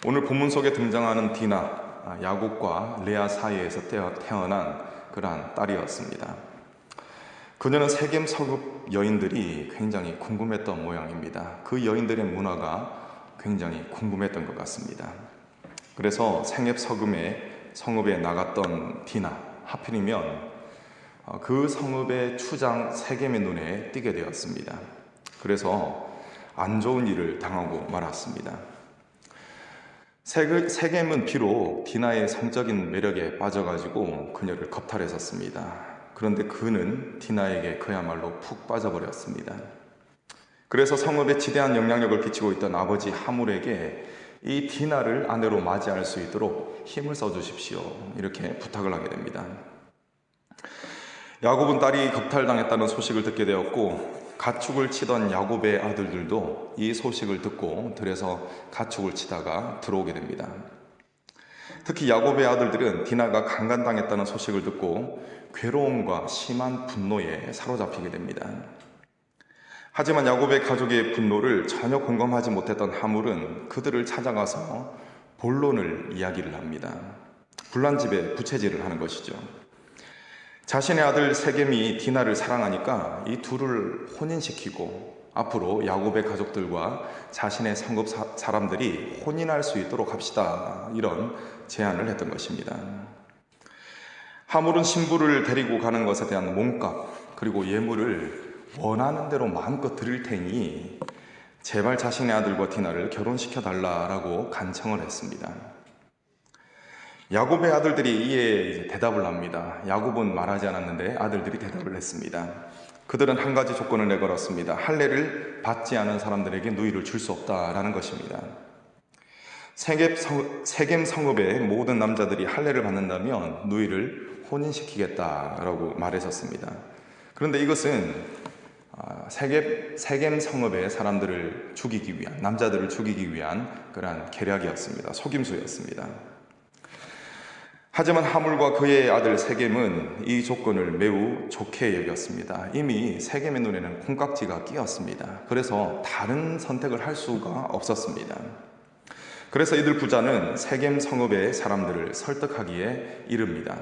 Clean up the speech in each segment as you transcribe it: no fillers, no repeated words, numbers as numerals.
오늘 본문 속에 등장하는 디나, 야곱과 레아 사이에서 태어난 그러한 딸이었습니다. 그녀는 세겜 서급 여인들이 굉장히 궁금했던 모양입니다. 그 여인들의 문화가 굉장히 궁금했던 것 같습니다. 그래서 세겜 성읍에 나갔던 디나, 하필이면 그 성읍의 추장 세겜의 눈에 띄게 되었습니다. 그래서 안 좋은 일을 당하고 말았습니다. 세겜은 비록 디나의 성적인 매력에 빠져가지고 그녀를 겁탈했었습니다. 그런데 그는 디나에게 그야말로 푹 빠져버렸습니다. 그래서 성읍에 지대한 영향력을 끼치고 있던 아버지 하물에게 이 디나를 아내로 맞이할 수 있도록 힘을 써주십시오, 이렇게 부탁을 하게 됩니다. 야곱은 딸이 겁탈당했다는 소식을 듣게 되었고, 가축을 치던 야곱의 아들들도 이 소식을 듣고 들에서 가축을 치다가 들어오게 됩니다. 특히 야곱의 아들들은 디나가 강간당했다는 소식을 듣고 괴로움과 심한 분노에 사로잡히게 됩니다. 하지만 야곱의 가족의 분노를 전혀 공감하지 못했던 하물은 그들을 찾아가서 본론을 이야기를 합니다. 불난집에 부채질을 하는 것이죠. 자신의 아들 세겜이 디나를 사랑하니까 이 둘을 혼인시키고 앞으로 야곱의 가족들과 자신의 성읍 사람들이 혼인할 수 있도록 합시다, 이런 제안을 했던 것입니다. 하물은 신부를 데리고 가는 것에 대한 몸값 그리고 예물을 원하는 대로 마음껏 드릴 테니 제발 자신의 아들과 디나를 결혼시켜달라고 간청을 했습니다. 야곱의 아들들이 이에 대답을 합니다. 야곱은 말하지 않았는데 아들들이 대답을 했습니다. 그들은 한 가지 조건을 내걸었습니다. 할례를 받지 않은 사람들에게 누이를 줄 수 없다라는 것입니다. 세겜 성읍의 모든 남자들이 할례를 받는다면 누이를 혼인시키겠다라고 말했었습니다. 그런데 이것은 세겜 성읍의 사람들을 죽이기 위한, 남자들을 죽이기 위한 그러한 계략이었습니다. 속임수였습니다. 하지만 하물과 그의 아들 세겜은 이 조건을 매우 좋게 여겼습니다. 이미 세겜의 눈에는 콩깍지가 끼었습니다. 그래서 다른 선택을 할 수가 없었습니다. 그래서 이들 부자는 세겜 성읍의 사람들을 설득하기에 이릅니다.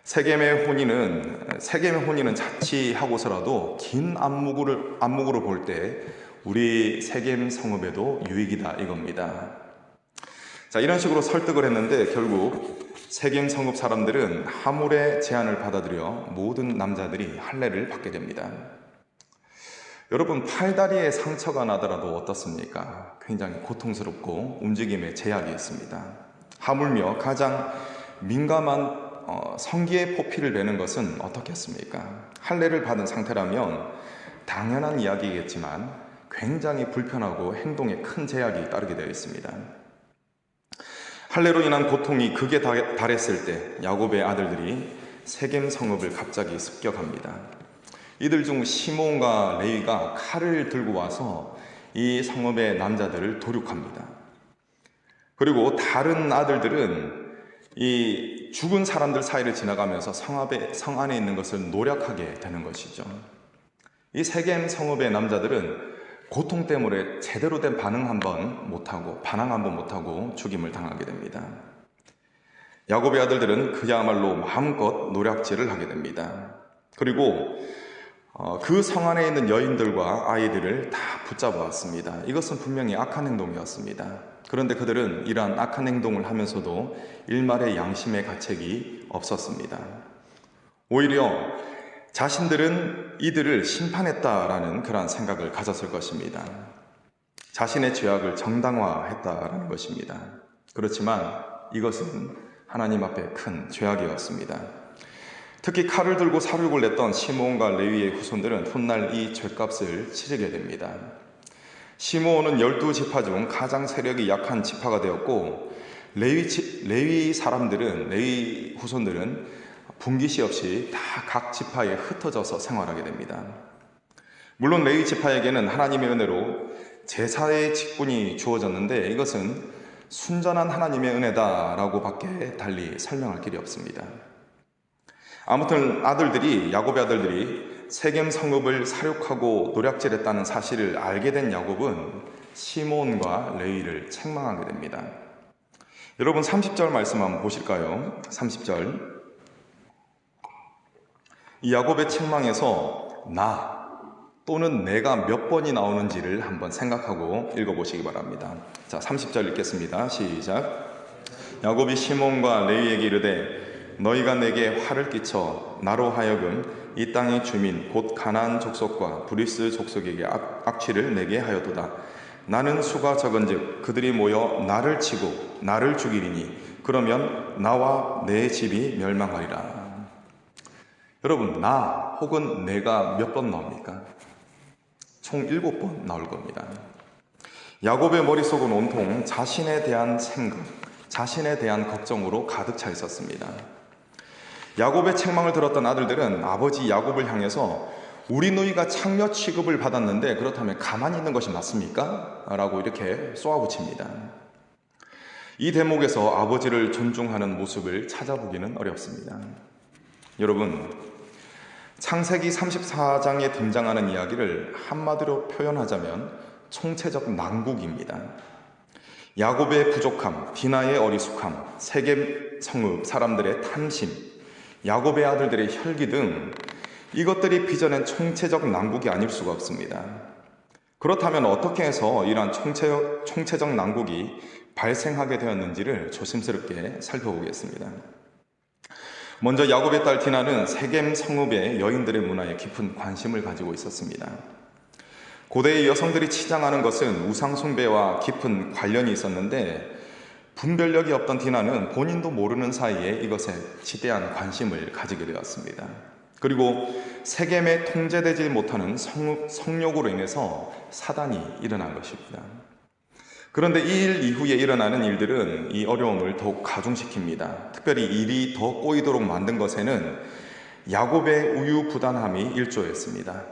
세겜의 혼인은 자치하고서라도 긴 안목으로 볼 때 우리 세겜 성읍에도 유익이다, 이겁니다. 자, 이런 식으로 설득을 했는데 결국 세겜 성읍 사람들은 하물의 제안을 받아들여 모든 남자들이 할례를 받게 됩니다. 여러분, 팔다리에 상처가 나더라도 어떻습니까? 굉장히 고통스럽고 움직임에 제약이 있습니다. 하물며 가장 민감한 성기의 포피를 베는 것은 어떻겠습니까? 할례를 받은 상태라면 당연한 이야기겠지만 굉장히 불편하고 행동에 큰 제약이 따르게 되어 있습니다. 할례로 인한 고통이 극에 달했을 때 야곱의 아들들이 세겜 성읍을 갑자기 습격합니다. 이들 중 시몬과 레위가 칼을 들고 와서 이 성읍의 남자들을 도륙합니다. 그리고 다른 아들들은 이 죽은 사람들 사이를 지나가면서 성 안에 있는 것을 노력하게 되는 것이죠. 이 세겜 성읍의 남자들은 고통 때문에 제대로 된 반항 한번 못하고 죽임을 당하게 됩니다. 야곱의 아들들은 그야말로 마음껏 노략질을 하게 됩니다. 그리고 그 성 안에 있는 여인들과 아이들을 다 붙잡아왔습니다. 이것은 분명히 악한 행동이었습니다. 그런데 그들은 이러한 악한 행동을 하면서도 일말의 양심의 가책이 없었습니다. 오히려 자신들은 이들을 심판했다라는 그러한 생각을 가졌을 것입니다. 자신의 죄악을 정당화했다라는 것입니다. 그렇지만 이것은 하나님 앞에 큰 죄악이었습니다. 특히 칼을 들고 사륙을 냈던 시므온과 레위의 후손들은 훗날 이 죄값을 치르게 됩니다. 시므온은 12지파 중 가장 세력이 약한 지파가 되었고, 레위 후손들은 분기시 없이 다 각 지파에 흩어져서 생활하게 됩니다. 물론 레위 지파에게는 하나님의 은혜로 제사의 직분이 주어졌는데 이것은 순전한 하나님의 은혜다라고 밖에 달리 설명할 길이 없습니다. 아무튼 야곱의 아들들이 세겜 성읍을 사륙하고 노략질했다는 사실을 알게 된 야곱은 시몬과 레위를 책망하게 됩니다. 여러분 30절 말씀 한번 보실까요? 30절. 이 야곱의 책망에서 나 또는 내가 몇 번이 나오는지를 한번 생각하고 읽어보시기 바랍니다. 자, 30절 읽겠습니다. 시작. 야곱이 시몬과 레위에게 이르되 너희가 내게 화를 끼쳐 나로 하여금 이 땅의 주민 곧 가나안 족속과 브리스 족속에게 악취를 내게 하였도다. 나는 수가 적은즉 그들이 모여 나를 치고 나를 죽이리니 그러면 나와 내 집이 멸망하리라. 여러분, 나 혹은 내가 몇 번 나옵니까? 총 7번 나올 겁니다. 야곱의 머릿속은 온통 자신에 대한 생각, 자신에 대한 걱정으로 가득 차 있었습니다. 야곱의 책망을 들었던 아들들은 아버지 야곱을 향해서 우리 누이가 창녀 취급을 받았는데 그렇다면 가만히 있는 것이 맞습니까? 라고 이렇게 쏘아붙입니다. 이 대목에서 아버지를 존중하는 모습을 찾아보기는 어렵습니다. 여러분, 창세기 34장에 등장하는 이야기를 한마디로 표현하자면 총체적 난국입니다. 야곱의 부족함, 디나의 어리숙함, 세겜 성읍 사람들의 탐심, 야곱의 아들들의 혈기 등 이것들이 빚어낸 총체적 난국이 아닐 수가 없습니다. 그렇다면 어떻게 해서 이러한 총체적 난국이 발생하게 되었는지를 조심스럽게 살펴보겠습니다. 먼저 야곱의 딸 디나는 세겜 성읍의 여인들의 문화에 깊은 관심을 가지고 있었습니다. 고대의 여성들이 치장하는 것은 우상 숭배와 깊은 관련이 있었는데 분별력이 없던 디나는 본인도 모르는 사이에 이것에 지대한 관심을 가지게 되었습니다. 그리고 세겜에 통제되지 못하는 성욕으로 인해서 사단이 일어난 것입니다. 그런데 이 일 이후에 일어나는 일들은 이 어려움을 더욱 가중시킵니다. 특별히 일이 더 꼬이도록 만든 것에는 야곱의 우유부단함이 일조했습니다.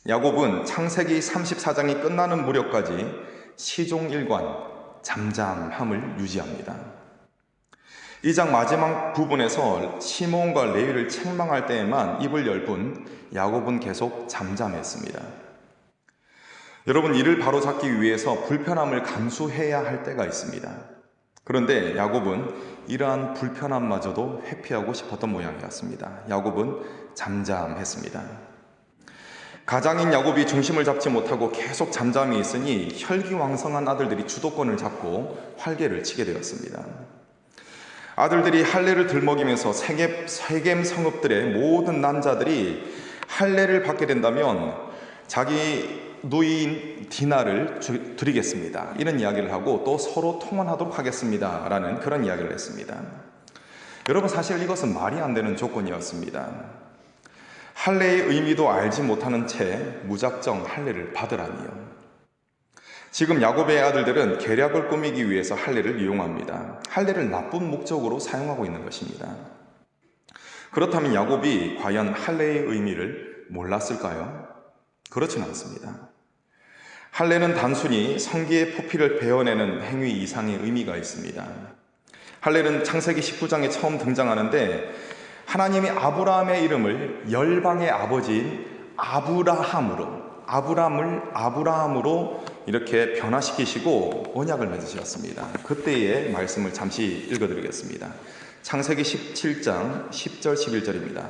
야곱은 창세기 34장이 끝나는 무렵까지 시종일관, 잠잠함을 유지합니다. 이 장 마지막 부분에서 시몬과 레위를 책망할 때에만 입을 열 뿐 야곱은 계속 잠잠했습니다. 여러분, 이를 바로잡기 위해서 불편함을 감수해야 할 때가 있습니다. 그런데 야곱은 이러한 불편함마저도 회피하고 싶었던 모양이었습니다. 야곱은 잠잠했습니다. 가장인 야곱이 중심을 잡지 못하고 계속 잠잠히 있으니 혈기왕성한 아들들이 주도권을 잡고 활개를 치게 되었습니다. 아들들이 할례를 들먹이면서 세겜 성읍들의 모든 남자들이 할례를 받게 된다면 자기 누이인 디나를 드리겠습니다. 이런 이야기를 하고 또 서로 통혼하도록 하겠습니다. 라는 그런 이야기를 했습니다. 여러분, 사실 이것은 말이 안 되는 조건이었습니다. 할례의 의미도 알지 못하는 채 무작정 할례를 받으라니요. 지금 야곱의 아들들은 계략을 꾸미기 위해서 할례를 이용합니다. 할례를 나쁜 목적으로 사용하고 있는 것입니다. 그렇다면 야곱이 과연 할례의 의미를 몰랐을까요? 그렇지는 않습니다. 할례는 단순히 성기의 포피를 베어내는 행위 이상의 의미가 있습니다. 할례는 창세기 19장에 처음 등장하는데 하나님이 아브라함의 이름을 열방의 아버지인 아브라함으로 이렇게 변화시키시고 언약을 맺으셨습니다. 그때의 말씀을 잠시 읽어드리겠습니다. 창세기 17장 10절 11절입니다.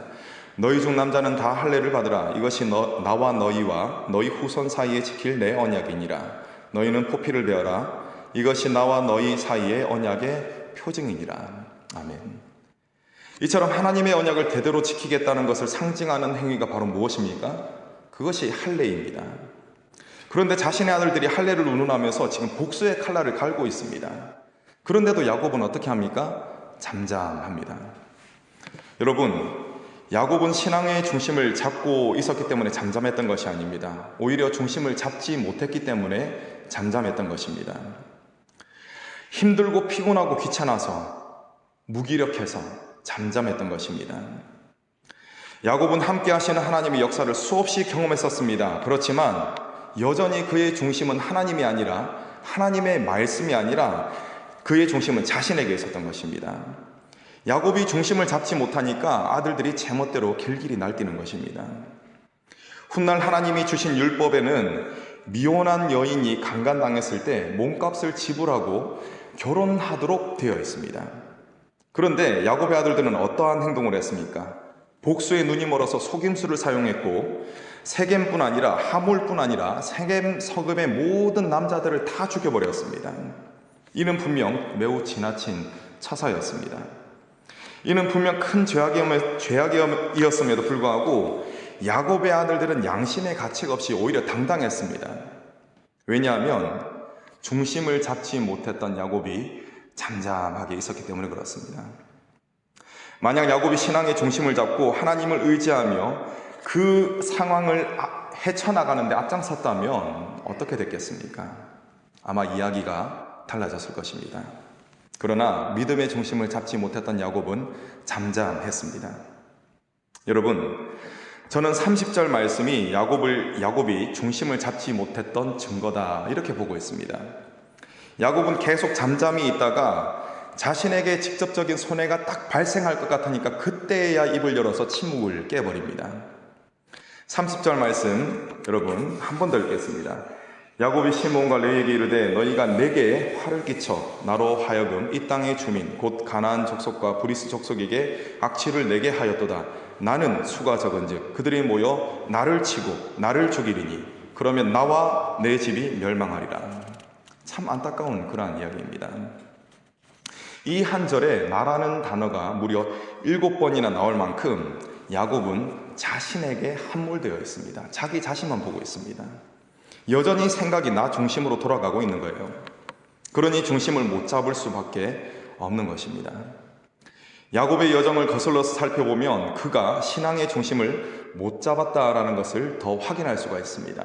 너희 중 남자는 다 할례를 받으라. 이것이 나와 너희와 너희 후손 사이에 지킬 내 언약이니라. 너희는 포피를 베어라. 이것이 나와 너희 사이의 언약의 표징이니라. 아멘. 이처럼 하나님의 언약을 대대로 지키겠다는 것을 상징하는 행위가 바로 무엇입니까? 그것이 할례입니다. 그런데 자신의 아들들이 할례를 운운하면서 지금 복수의 칼날을 갈고 있습니다. 그런데도 야곱은 어떻게 합니까? 잠잠합니다. 여러분, 야곱은 신앙의 중심을 잡고 있었기 때문에 잠잠했던 것이 아닙니다. 오히려 중심을 잡지 못했기 때문에 잠잠했던 것입니다. 힘들고 피곤하고 귀찮아서 무기력해서 잠잠했던 것입니다. 야곱은 함께 하시는 하나님의 역사를 수없이 경험했었습니다. 그렇지만 여전히 그의 중심은 하나님이 아니라 하나님의 말씀이 아니라 그의 중심은 자신에게 있었던 것입니다. 야곱이 중심을 잡지 못하니까 아들들이 제멋대로 길길이 날뛰는 것입니다. 훗날 하나님이 주신 율법에는 미혼한 여인이 강간당했을 때 몸값을 지불하고 결혼하도록 되어 있습니다. 그런데 야곱의 아들들은 어떠한 행동을 했습니까? 복수의 눈이 멀어서 속임수를 사용했고 세겜뿐 아니라 하몰뿐 아니라 세겜 서급의 모든 남자들을 다 죽여버렸습니다. 이는 분명 매우 지나친 처사였습니다. 이는 분명 큰 죄악이었음에도 불구하고 야곱의 아들들은 양심의 가책 없이 오히려 당당했습니다. 왜냐하면 중심을 잡지 못했던 야곱이 잠잠하게 있었기 때문에 그렇습니다. 만약 야곱이 신앙의 중심을 잡고 하나님을 의지하며 그 상황을 헤쳐나가는데 앞장섰다면 어떻게 됐겠습니까? 아마 이야기가 달라졌을 것입니다. 그러나 믿음의 중심을 잡지 못했던 야곱은 잠잠했습니다. 여러분, 저는 30절 말씀이 야곱이 중심을 잡지 못했던 증거다 이렇게 보고 있습니다. 야곱은 계속 잠잠히 있다가 자신에게 직접적인 손해가 딱 발생할 것 같으니까 그때야 입을 열어서 침묵을 깨버립니다. 30절 말씀 여러분 한 번 더 읽겠습니다. 야곱이 시므온과 레위에게 이르되 너희가 내게 화를 끼쳐 나로 하여금 이 땅의 주민 곧 가나안 족속과 브리스 족속에게 악취를 내게 하였도다. 나는 수가 적은즉 그들이 모여 나를 치고 나를 죽이리니 그러면 나와 내 집이 멸망하리라. 참 안타까운 그러한 이야기입니다. 이 한 절에 나라는 단어가 무려 7번이나 나올 만큼 야곱은 자신에게 함몰되어 있습니다. 자기 자신만 보고 있습니다. 여전히 생각이 나 중심으로 돌아가고 있는 거예요. 그러니 중심을 못 잡을 수밖에 없는 것입니다. 야곱의 여정을 거슬러서 살펴보면 그가 신앙의 중심을 못 잡았다라는 것을 더 확인할 수가 있습니다.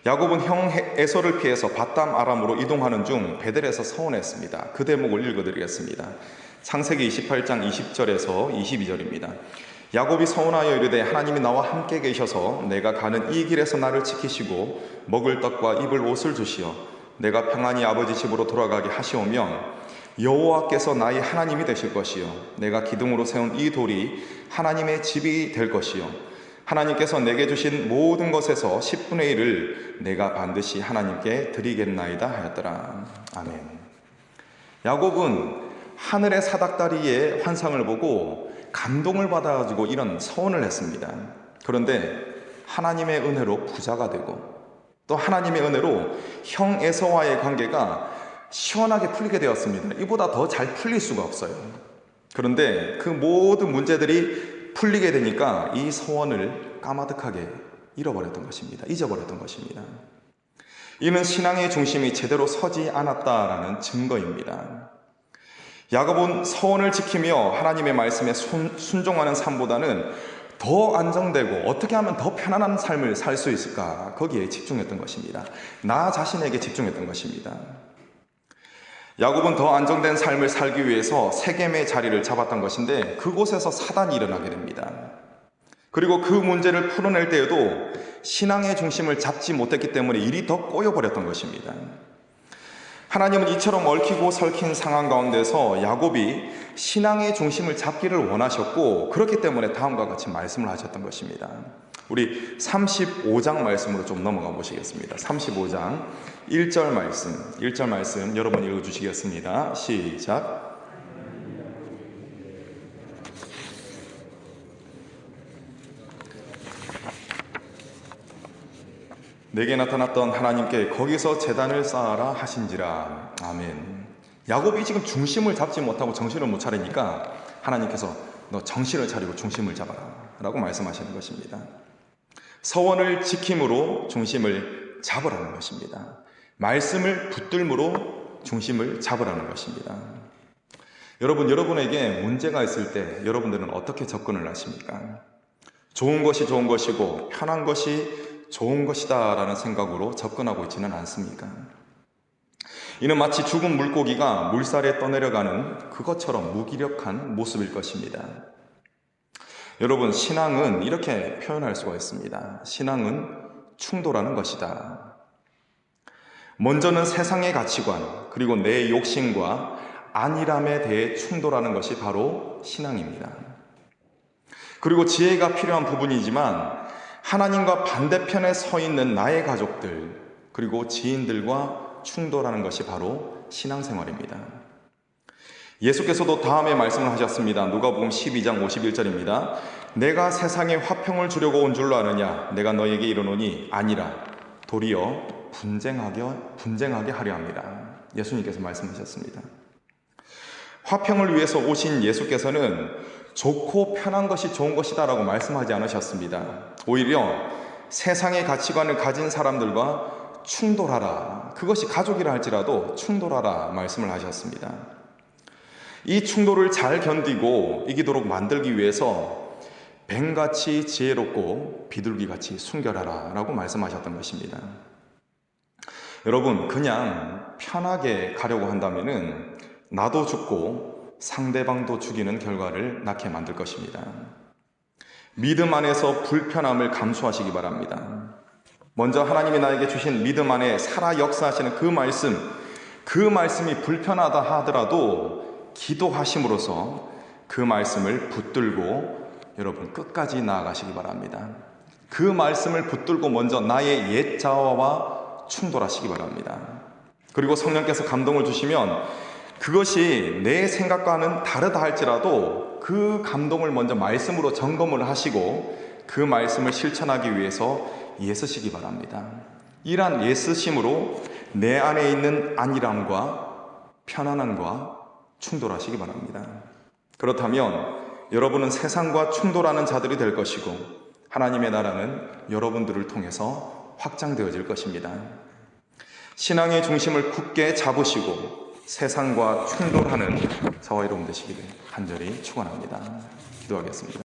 야곱은 형 에서를 피해서 밧담 아람으로 이동하는 중 베델에서 서원했습니다. 그 대목을 읽어드리겠습니다. 창세기 28장 20절에서 22절입니다. 야곱이 서원하여 이르되 하나님이 나와 함께 계셔서 내가 가는 이 길에서 나를 지키시고 먹을 떡과 입을 옷을 주시어 내가 평안히 아버지 집으로 돌아가게 하시오면 여호와께서 나의 하나님이 되실 것이요 내가 기둥으로 세운 이 돌이 하나님의 집이 될 것이요 하나님께서 내게 주신 모든 것에서 10분의 1을 내가 반드시 하나님께 드리겠나이다 하였더라. 아멘. 야곱은 하늘의 사닥다리의 환상을 보고 감동을 받아가지고 이런 서원을 했습니다. 그런데 하나님의 은혜로 부자가 되고 또 하나님의 은혜로 형 에서와의 관계가 시원하게 풀리게 되었습니다. 이보다 더 잘 풀릴 수가 없어요. 그런데 그 모든 문제들이 풀리게 되니까 이 소원을 까마득하게 잊어버렸던 것입니다. 이는 신앙의 중심이 제대로 서지 않았다라는 증거입니다. 야곱은 서원을 지키며 하나님의 말씀에 순종하는 삶보다는 더 안정되고 어떻게 하면 더 편안한 삶을 살 수 있을까 거기에 집중했던 것입니다. 나 자신에게 집중했던 것입니다. 야곱은 더 안정된 삶을 살기 위해서 세겜의 자리를 잡았던 것인데 그곳에서 사단이 일어나게 됩니다. 그리고 그 문제를 풀어낼 때에도 신앙의 중심을 잡지 못했기 때문에 일이 더 꼬여버렸던 것입니다. 하나님은 이처럼 얽히고 설킨 상황 가운데서 야곱이 신앙의 중심을 잡기를 원하셨고 그렇기 때문에 다음과 같이 말씀을 하셨던 것입니다. 우리 35장 말씀으로 좀 넘어가 보시겠습니다. 35장 1절 말씀 여러분 읽어주시겠습니다. 시작. 내게 나타났던 하나님께 거기서 제단을 쌓아라 하신지라. 아멘. 야곱이 지금 중심을 잡지 못하고 정신을 못 차리니까 하나님께서 너 정신을 차리고 중심을 잡아라 라고 말씀하시는 것입니다. 서원을 지킴으로 중심을 잡으라는 것입니다. 말씀을 붙들므로 중심을 잡으라는 것입니다. 여러분에게 문제가 있을 때 여러분들은 어떻게 접근을 하십니까? 좋은 것이 좋은 것이고 편한 것이 좋은 것이다 라는 생각으로 접근하고 있지는 않습니까? 이는 마치 죽은 물고기가 물살에 떠내려가는 그것처럼 무기력한 모습일 것입니다. 여러분, 신앙은 이렇게 표현할 수가 있습니다. 신앙은 충돌하는 것이다. 먼저는 세상의 가치관, 그리고 내 욕심과 안일함에 대해 충돌하는 것이 바로 신앙입니다. 그리고 지혜가 필요한 부분이지만 하나님과 반대편에 서 있는 나의 가족들, 그리고 지인들과 충돌하는 것이 바로 신앙생활입니다. 예수께서도 다음에 말씀을 하셨습니다. 누가복음 12장 51절입니다. 내가 세상에 화평을 주려고 온 줄로 아느냐? 내가 너에게 이르노니 아니라 도리어 분쟁하게 하려 합니다. 예수님께서 말씀하셨습니다. 화평을 위해서 오신 예수께서는 좋고 편한 것이 좋은 것이다 라고 말씀하지 않으셨습니다. 오히려 세상의 가치관을 가진 사람들과 충돌하라. 그것이 가족이라 할지라도 충돌하라 말씀을 하셨습니다. 이 충돌을 잘 견디고 이기도록 만들기 위해서 뱀같이 지혜롭고 비둘기같이 순결하라 라고 말씀하셨던 것입니다. 여러분, 그냥 편하게 가려고 한다면은 나도 죽고 상대방도 죽이는 결과를 낳게 만들 것입니다. 믿음 안에서 불편함을 감수하시기 바랍니다. 먼저 하나님이 나에게 주신 믿음 안에 살아 역사하시는 그 말씀이 불편하다 하더라도 기도하심으로써 그 말씀을 붙들고 여러분 끝까지 나아가시기 바랍니다. 그 말씀을 붙들고 먼저 나의 옛 자아와 충돌하시기 바랍니다. 그리고 성령께서 감동을 주시면 그것이 내 생각과는 다르다 할지라도 그 감동을 먼저 말씀으로 점검을 하시고 그 말씀을 실천하기 위해서 애쓰시기 바랍니다. 이러한 애쓰심으로 내 안에 있는 안일함과 편안함과 충돌하시기 바랍니다. 그렇다면 여러분은 세상과 충돌하는 자들이 될 것이고 하나님의 나라는 여러분들을 통해서 확장되어질 것입니다. 신앙의 중심을 굳게 잡으시고 세상과 충돌하는 저와 여러분 되시기를 간절히 축원합니다. 기도하겠습니다.